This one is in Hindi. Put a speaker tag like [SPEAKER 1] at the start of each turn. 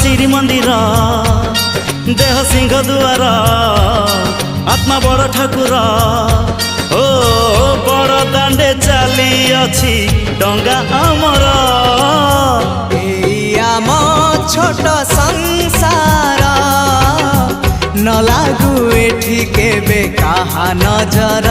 [SPEAKER 1] श्रीमंदिर देह सिंह दुआर आत्मा बड़ ठाकुर ओ बड़ दांडे चली अछि डंगा आमर
[SPEAKER 2] आम छोट संसार न लागू एठी केबे काहा नजर।